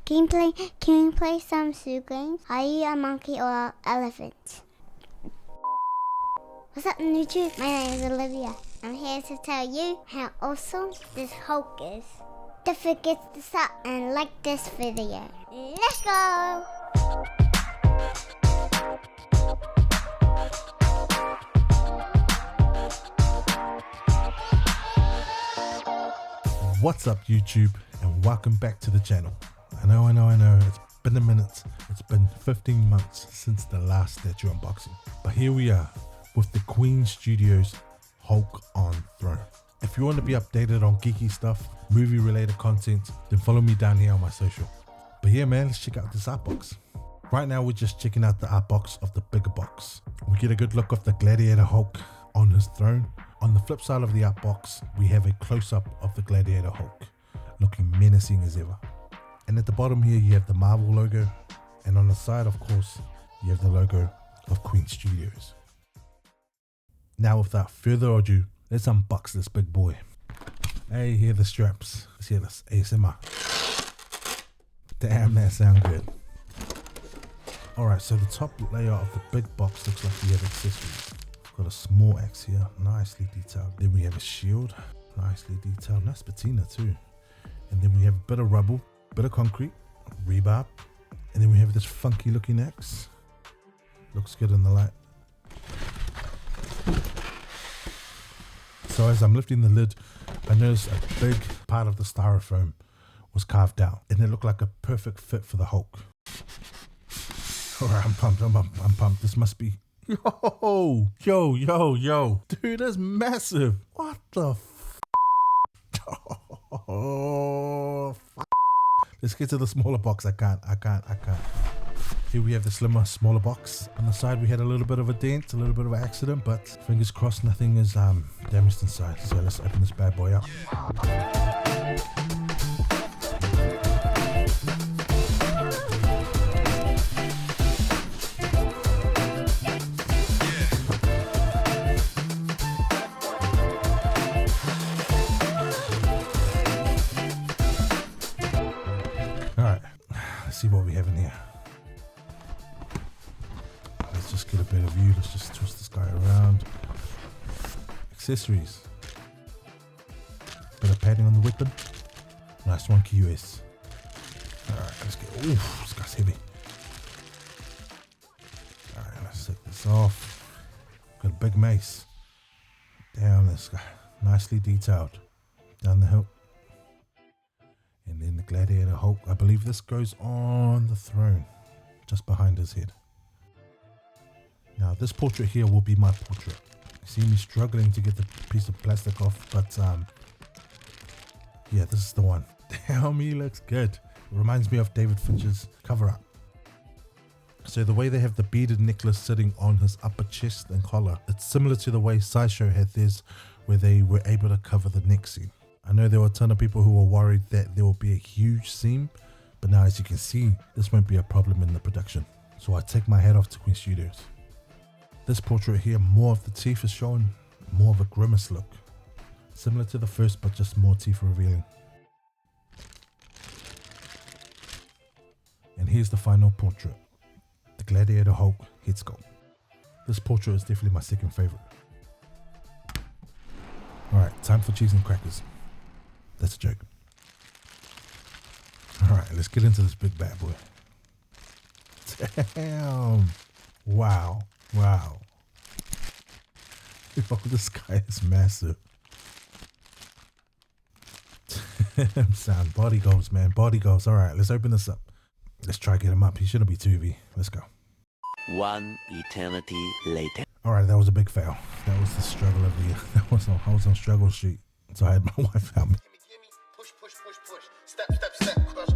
Can we play some Sue games? Are you a monkey or an elephant? What's up, YouTube? My name is Olivia. I'm here to tell you how awesome this Hulk is. Don't forget to sub and like this video. Let's go! What's up, YouTube, and welcome back to the channel. I know, it's been a minute. It's been 15 months since the last statue unboxing. But here we are with the Queen Studios Hulk on Throne. If you want to be updated on geeky stuff, movie related content, then follow me down here on my social. But yeah, man, let's check out this art box. Right now, we're just checking out the art box of the bigger box. We get a good look of the Gladiator Hulk on his throne. On the flip side of the art box, we have a close-up of the Gladiator Hulk, looking menacing as ever. And at the bottom here, you have the Marvel logo, and on the side, of course, you have the logo of Queen Studios. Now, without further ado, let's unbox this big boy. Hey, here are the straps. Let's hear this ASMR. Damn, that sounds good. Alright, so the top layer of the big box looks like we have accessories. Got a small axe here, nicely detailed. Then we have a shield, nicely detailed. Nice patina too. And then we have a bit of rubble, bit of concrete, rebarb. And then we have this funky looking axe. Looks good in the light. So as I'm lifting the lid, I noticed a big part of the styrofoam was carved out. And it looked like a perfect fit for the Hulk. Alright, I'm pumped. This must be... Yo, dude, that's massive. What the Let's get to the smaller box. I can't. Here we have the smaller box. On the side we had a little bit of a dent, a little bit of an accident, but fingers crossed nothing is damaged inside. So let's open this bad boy up. See what we have in here. Let's just get a better view. Let's just twist this guy around. Accessories. Bit of padding on the weapon. Nice one, QS. Alright, let's get. Oof, this guy's heavy. Alright, let's take this off. Got a big mace. Down this guy. Nicely detailed. Down the hilt. And then the Gladiator Hulk. I believe this goes on the throne, just behind his head. Now this portrait here will be my portrait. You see me struggling to get the piece of plastic off, but yeah, this is the one. Damn, he looks good. It reminds me of David Fincher's Cover Up. So the way they have the beaded necklace sitting on his upper chest and collar, it's similar to the way Sideshow had theirs, where they were able to cover the neck seam. I know there were a ton of people who were worried that there will be a huge seam, but now as you can see, this won't be a problem in the production. So I take my hat off to Queen Studios. This portrait here, more of the teeth is shown, more of a grimace look. Similar to the first, but just more teeth revealing. And here's the final portrait, the Gladiator Hulk head sculpt. This portrait is definitely my second favorite. Alright, time for cheese and crackers. That's a joke. Alright, let's get into this big bad boy. Damn. Wow. Oh, this guy is massive. Damn, son. Body goals, man. Body goals. Alright, let's open this up. Let's try to get him up. He shouldn't be too heavy. Let's go. One eternity later. Alright, that was a big fail. That was the struggle of the year. I was on struggle street. So I had my wife help me. Gimme, push, step, crush.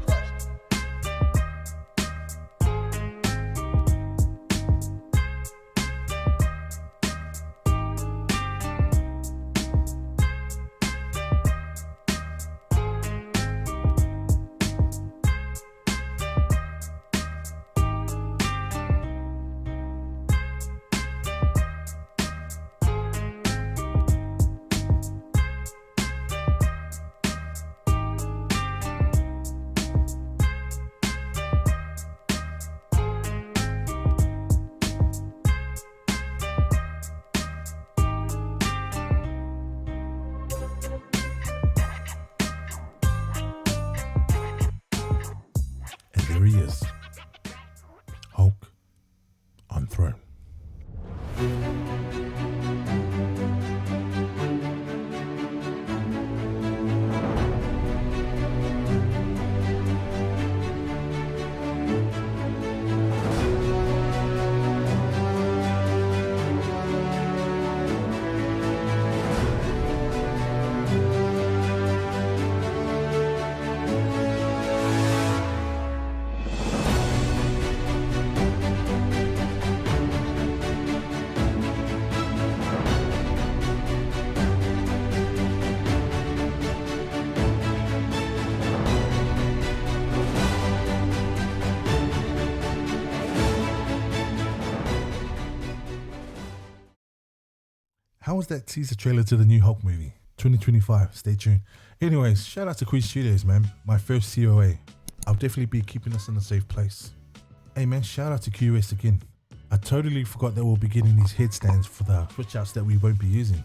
here he is, Hulk on throne. How was that teaser trailer to the new Hulk movie? 2025, stay tuned. Anyways, shout out to Queen Studios, man. My first COA. I'll definitely be keeping us in a safe place. Hey man, shout out to QS again. I totally forgot that we'll be getting these headstands for the switch outs that we won't be using.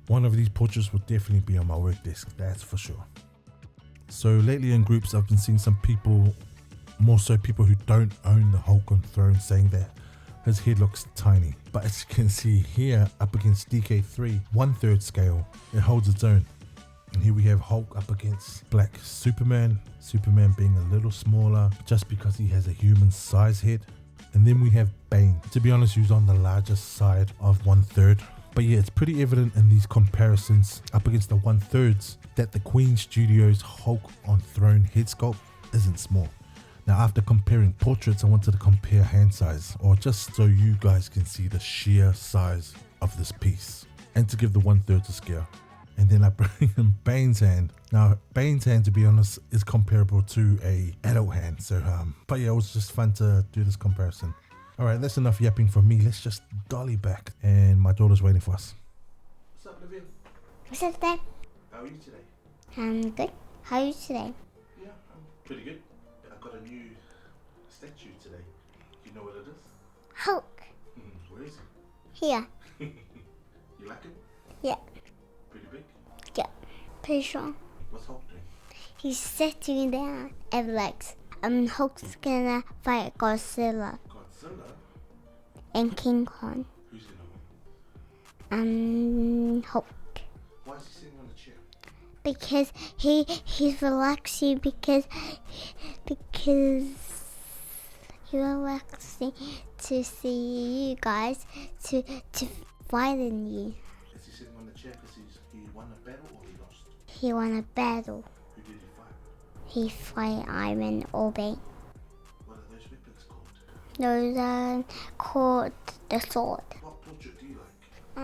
One of these portraits will definitely be on my work desk, that's for sure. So lately in groups, I've been seeing some people, more so people who don't own the Hulk on throne, saying that his head looks tiny. But as you can see here, up against DK3, 1/3 scale, it holds its own. And here we have Hulk up against Black Superman, Superman being a little smaller just because he has a human size head. And then we have Bane, to be honest, who's on the larger side of 1/3. But yeah, it's pretty evident in these comparisons up against the 1/3s that the Queen Studios Hulk on throne head sculpt isn't small. Now after comparing portraits, I wanted to compare hand size, or just so you guys can see the sheer size of this piece, and to give the 1/3 a scale. And then I bring in Bane's hand. Now Bane's hand, to be honest, is comparable to a adult hand. So but yeah, it was just fun to do this comparison. Alright, that's enough yapping from me. Let's just dolly back, and my daughter's waiting for us. What's up, Livian? What's up, Dad? How are you today? I'm good. How are you today? Yeah, I'm pretty good. I got a new statue today. Do you know what it is? Hulk. Where is Here. he? You like him? Yeah. Pretty big? Yeah. Pretty strong. What's Hulk doing? He's sitting there and relax. Hulk's gonna fight Godzilla Godzilla? and King Kong. Who's gonna win? Hulk. Why is he sitting on the chair? Because he's relaxing because he's relaxing to see you guys to fight in you. Is he sitting on the chair because he won a battle or he lost? He won a battle. Who did he fight? He fight Iron or Bane. What are those weapons called? Those are called the sword. What portrait do you like? I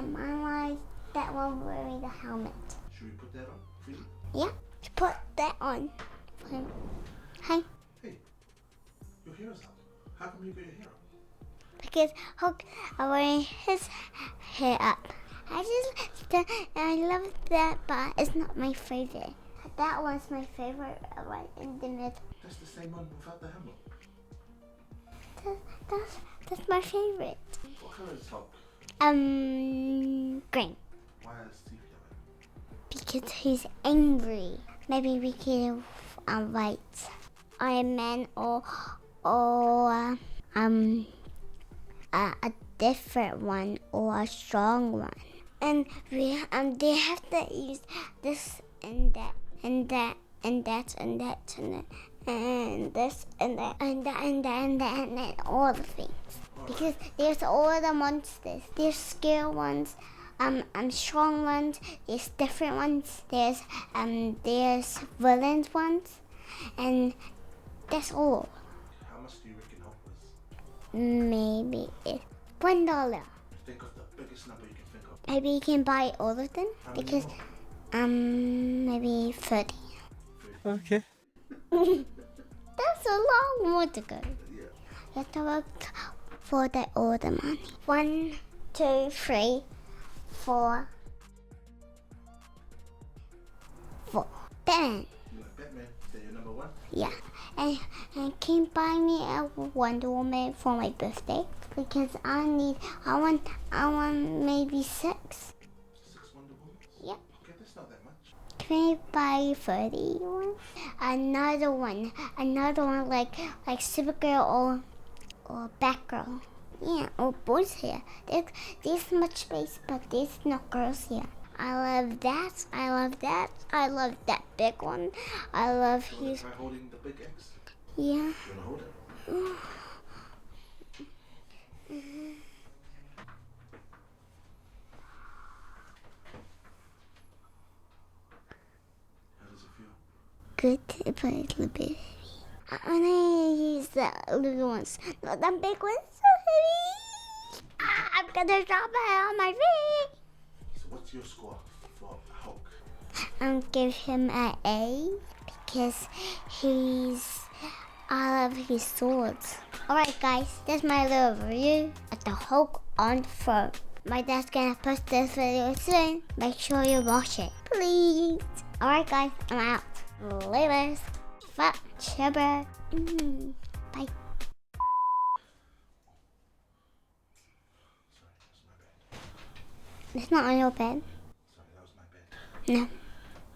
like that one wearing the helmet. Should we put that on for you? Yeah, put that on for him. Hi. Hey, your hair is up. How come you got your hair up? Because Hulk are wearing his hair up. I love that, but it's not my favorite. That one's my favorite, right in the middle. That's the same one without the helmet. That's my favorite. What color is Hulk? Green. Why is he yellow? Because he's angry. Maybe we can write Iron Man or a different one or a strong one. And they have to use this and that and that and that and that and that and this and that and that and that and that and that, all the things. Because there's all the monsters. There's scale ones, strong ones, there's different ones, there's villains ones, and that's all. How much do you reckon Hulk was? Maybe it's $1. Think of the biggest number you can think of. Maybe you can buy all of them How many because more? maybe 30. Okay. That's a long more to go. Yeah. You have to work for all the money. 1, 2, 3, 4, 4. Then, You like Batman? Is that your number one? yeah. And can you buy me a Wonder Woman for my birthday? Because I want maybe 6. 6 Wonder Woman? Yeah. Okay, that's not that much. Can I buy 30 ones? another one like Supergirl or Batgirl. Yeah, or boys here. There's much space, but there's no girls here. I love that. I love that. I love that big one. I love his. Try holding the big X. Yeah. You wanna hold it? How does it feel? Good, but a little bit heavy. I want to use the little ones, not the big ones. So heavy. I'm gonna drop it on my feet. So what's your score for Hulk? Give him an A because I love his swords. Alright guys, that's my little review of the Hulk on Throne. My dad's gonna post this video soon. Make sure you watch it, please. Alright guys, I'm out. Later. Fat chubber. Bye. Sorry, that was my bad. It's not on your bed. Sorry, that was my bad. No.